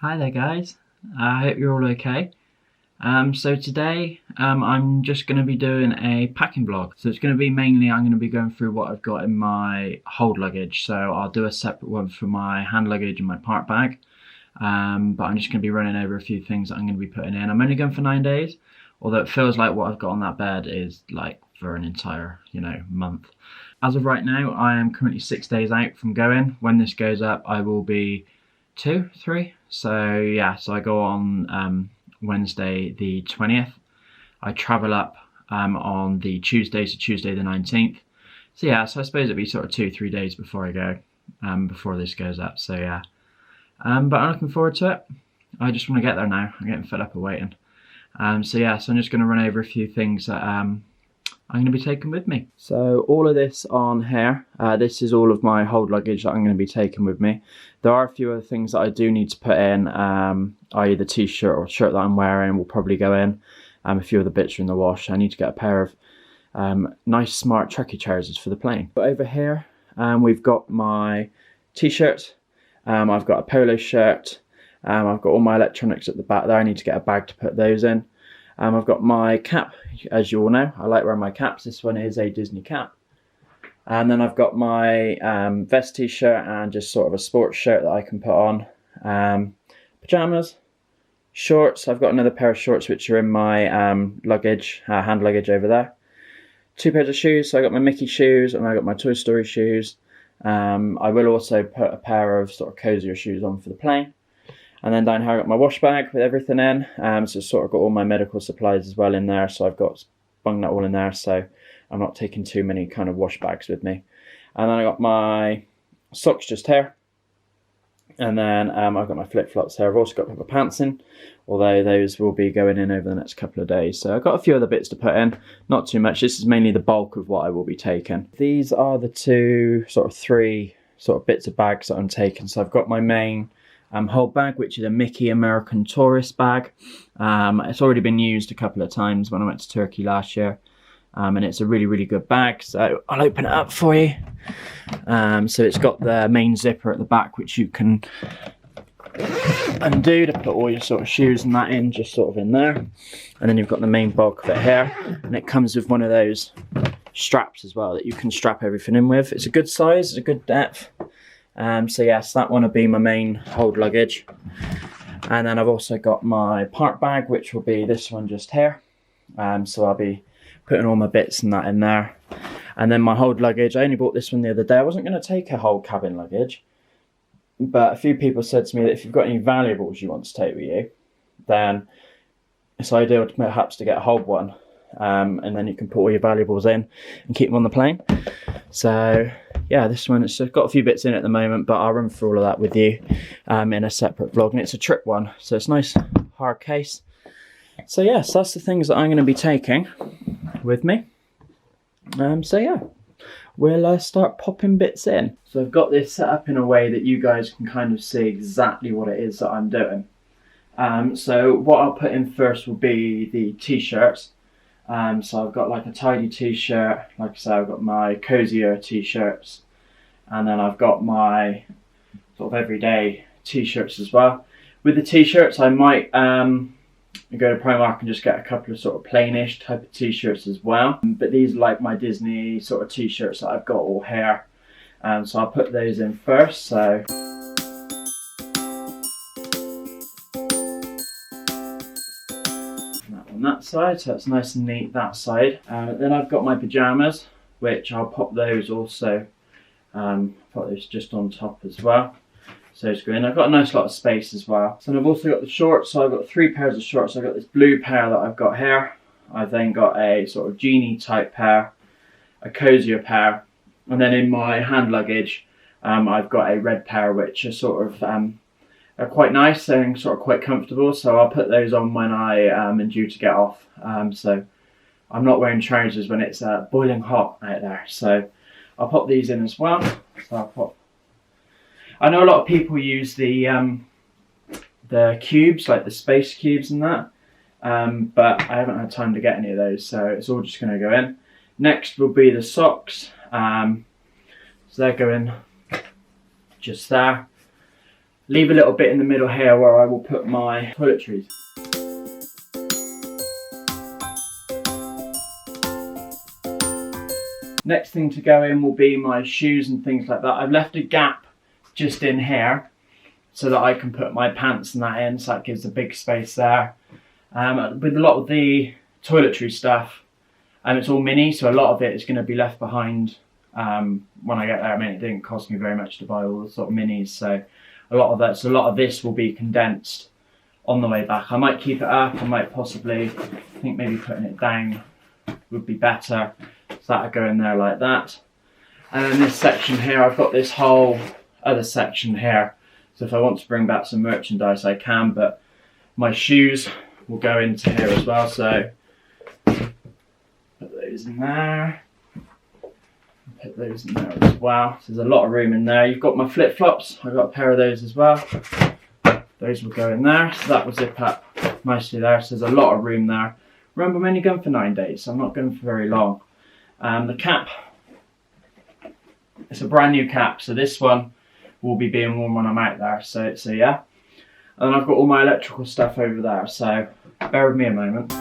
Hi there guys, I hope you're all okay. So today I'm just going to be doing a packing vlog. So it's going to be mainly I'm going to be going through what I've got in my hold luggage. So I'll do a separate one for my hand luggage and my part bag. But I'm just going to be running over a few things that I'm going to be putting in. I'm only going for 9 days, although it feels like what I've got on that bed is like for an entire, month. As of right now, I am currently 6 days out from going. When this goes up, I will be 2, 3. So yeah, so I go on Wednesday the 20th. I travel up on the Tuesday, so Tuesday the 19th. So yeah, so I suppose it'll be sort of 2, 3 days before I go, before this goes up. So yeah, but I'm looking forward to it. I just want to get there now. I'm getting fed up of waiting. So yeah, so I'm just going to run over a few things that I'm going to be taking with me. So all of this on here, this is all of my hold luggage that I'm going to be taking with me. There are a few other things that I do need to put in, i.e. the t-shirt or shirt that I'm wearing will probably go in. A few of the bits are in the wash. I need to get a pair of nice smart trekkie trousers for the plane. But over here we've got my t-shirt, I've got a polo shirt, I've got all my electronics at the back there. I need to get a bag to put those in. I've got my cap, as you all know. I like wearing my caps. This one is a Disney cap. And then I've got my vest t-shirt and just sort of a sports shirt that I can put on. Pyjamas, shorts. I've got another pair of shorts which are in my luggage, hand luggage over there. 2 pairs of shoes. So I got my Mickey shoes and I got my Toy Story shoes. I will also put a pair of sort of cozier shoes on for the plane. And then down here I've got my wash bag with everything in. So sort of got all my medical supplies as well in there. So I've got bunged that all in there. So I'm not taking too many kind of wash bags with me. And then I got my socks just here. And then I've got my flip-flops here. I've also got my pants in, although those will be going in over the next couple of days. So I've got a few other bits to put in, not too much. This is mainly the bulk of what I will be taking. These are the three bits of bags that I'm taking. So I've got my main hold bag, which is a Mickey American Tourist bag. It's already been used a couple of times when I went to Turkey last year. And it's a really, really good bag. So I'll open it up for you. So it's got the main zipper at the back, which you can undo to put all your sort of shoes and that in, just sort of in there. And then you've got the main bulk of it here. And it comes with one of those straps as well that you can strap everything in with. It's a good size, it's a good depth. So yes, that one will be my main hold luggage. And then I've also got my part bag, which will be this one just here. So I'll be putting all my bits and that in there. And then my hold luggage, I only bought this one the other day. I wasn't going to take a whole cabin luggage, but a few people said to me that if you've got any valuables you want to take with you, then it's ideal to perhaps to get a hold one. And then you can put all your valuables in and keep them on the plane. So yeah, this one, it's got a few bits in at the moment, but I'll run through all of that with you in a separate vlog. And it's a trip one, so it's a nice hard case. So yes, that's the things that I'm going to be taking with me. So yeah, we'll start popping bits in. So I've got this set up in a way that you guys can kind of see exactly what it is that I'm doing. So what I'll put in first will be the t-shirts. So I've got like a tidy t-shirt, like I said, I've got my cozier t-shirts, and then I've got my sort of everyday t-shirts as well. With the t-shirts, I might go to Primark and just get a couple of sort of plainish type of t-shirts as well. But these are like my Disney sort of t-shirts that I've got all here. So I'll put those in first. So on that side, so it's nice and neat that side. Then I've got my pyjamas, which I'll pop those also, put those just on top as well. So it's green. I've got a nice lot of space as well. So I've also got the shorts. So I've got 3 pairs of shorts. I've got this blue pair that I've got here. I've then got a sort of genie type pair, a cozier pair, and then in my hand luggage, I've got a red pair, which are sort of are quite nice and sort of quite comfortable. So I'll put those on when I am due to get off. So I'm not wearing trousers when it's boiling hot out there. So I'll pop these in as well. So I'll pop. I know a lot of people use the cubes, like the space cubes and that, but I haven't had time to get any of those, so it's all just going to go in. Next will be the socks, so they're going just there. leave a little bit in the middle here where I will put my toiletries. Next thing to go in will be my shoes and things like that. I've left a gap just in here so that I can put my pants and that in, so that gives a big space there. With a lot of the toiletry stuff, it's all mini, so a lot of it is going to be left behind when I get there. I mean, it didn't cost me very much to buy all the sort of minis, so a lot of this will be condensed on the way back. I might keep it up, I might possibly, I think maybe putting it down would be better. So that'll go in there like that. And then this section here, I've got this whole other section here. So if I want to bring back some merchandise, I can, but my shoes will go into here as well. So put those in there. Put those in there as well. So there's a lot of room in there. You've got my flip-flops. I've got a pair of those as well. Those will go in there. So that will zip up nicely there. So there's a lot of room there. Remember, I'm only going for 9 days, so I'm not going for very long. The cap, it's a brand new cap, so this one will be being worn when I'm out there, so yeah. And then I've got all my electrical stuff over there, so bear with me a moment.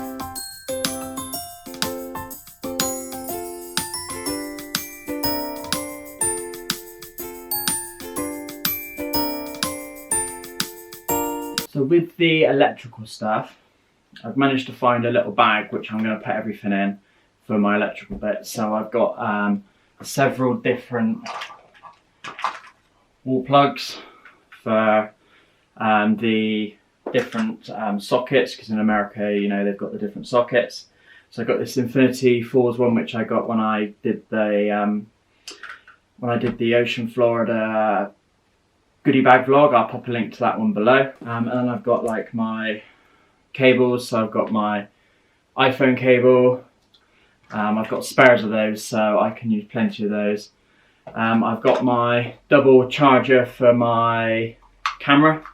So with the electrical stuff, I've managed to find a little bag which I'm going to put everything in for my electrical bits. So I've got several different wall plugs for the different sockets, because in America, you know, they've got the different sockets. So I've got this Infinity Falls one, which I got when I did the Ocean Florida goodie bag vlog. I'll pop a link to that one below. And then I've got like my cables, so I've got my iPhone cable. I've got spares of those, so I can use plenty of those. I've got my double charger for my camera,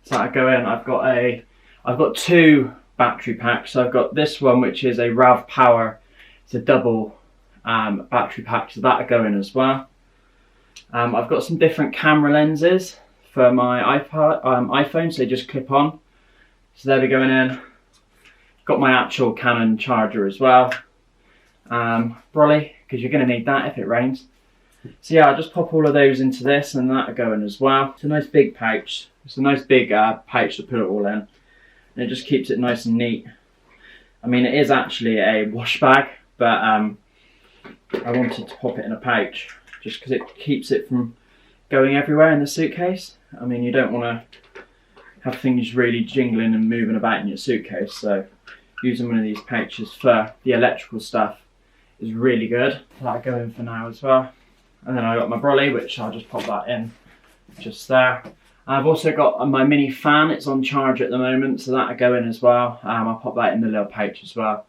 so I go in. I've got two battery packs. So I've got this one, which is a RAV Power. It's a double battery pack, so that'll go in as well. I've got some different camera lenses for my iPhone, so they just clip on. So they'll be going in. Got my actual Canon charger as well. Brolly, because you're going to need that if it rains. So yeah, I'll just pop all of those into this, and that'll go in as well. It's a nice big pouch. It's a nice big pouch to put it all in. And it just keeps it nice and neat. I mean, it is actually a wash bag, but I wanted to pop it in a pouch just because it keeps it from going everywhere in the suitcase. I mean, you don't want to have things really jingling and moving about in your suitcase, so using one of these pouches for the electrical stuff is really good. That'll go in for now as well. And then I got my brolly, which I'll just pop that in just there. I've also got my mini fan. It's on charge at the moment, so that'll go in as well. I'll pop that in the little pouch as well.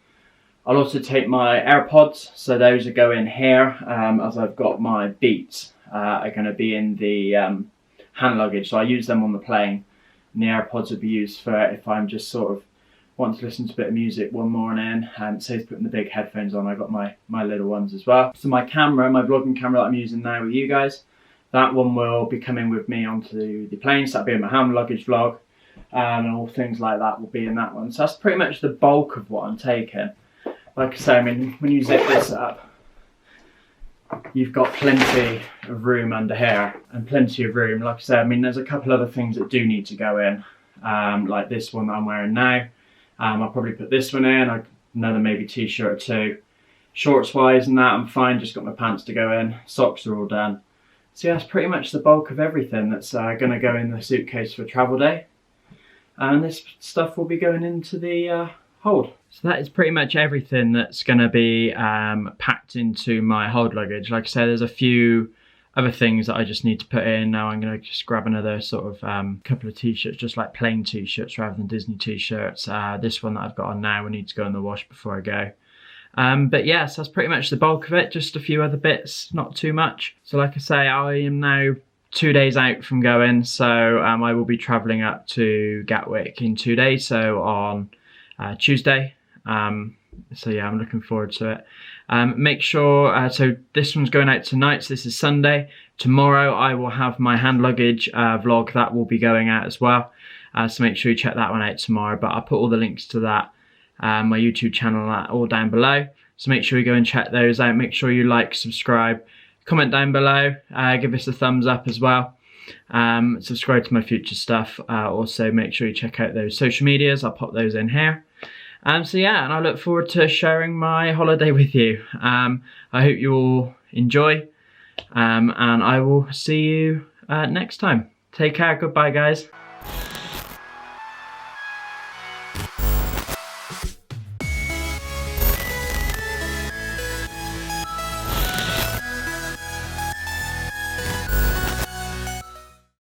I'll also take my AirPods, so those will go in here, as I've got my Beats are going to be in the hand luggage, so I use them on the plane. And the AirPods will be used for if I'm just sort of want to listen to a bit of music one morning, and so putting the big headphones on. I've got my little ones as well. So my camera, my vlogging camera that I'm using now with you guys, that one will be coming with me onto the plane, so that'll be in my hand luggage vlog, and all things like that will be in that one. So that's pretty much the bulk of what I'm taking. Like I say, I mean, when you zip this up, you've got plenty of room under here, and plenty of room. Like I say, I mean, there's a couple other things that do need to go in, like this one that I'm wearing now. I'll probably put this one in, another maybe t-shirt or two. Shorts wise and that, I'm fine, just got my pants to go in. Socks are all done. So yeah, that's pretty much the bulk of everything that's going to go in the suitcase for travel day. And this stuff will be going into the hold. So that is pretty much everything that's going to be packed into my hold luggage. Like I said, there's a few other things that I just need to put in. Now I'm going to just grab another sort of couple of t-shirts, just like plain t-shirts rather than Disney t-shirts. This one that I've got on now, we need to go in the wash before I go. But yes, that's pretty much the bulk of it. Just a few other bits, not too much. So like I say, I am now 2 days out from going, so I will be travelling up to Gatwick in 2 days, so on Tuesday. So yeah, I'm looking forward to it. Make sure, so this one's going out tonight, so this is Sunday. Tomorrow I will have my hand luggage vlog that will be going out as well. So make sure you check that one out tomorrow, but I'll put all the links to that, my YouTube channel, all down below. So make sure you go and check those out. Make sure you like, subscribe, comment down below, give us a thumbs up as well. Subscribe to my future stuff. Also make sure you check out those social medias. I'll pop those in here. So yeah, and I look forward to sharing my holiday with you. I hope you all enjoy, and I will see you next time. Take care. Goodbye, guys.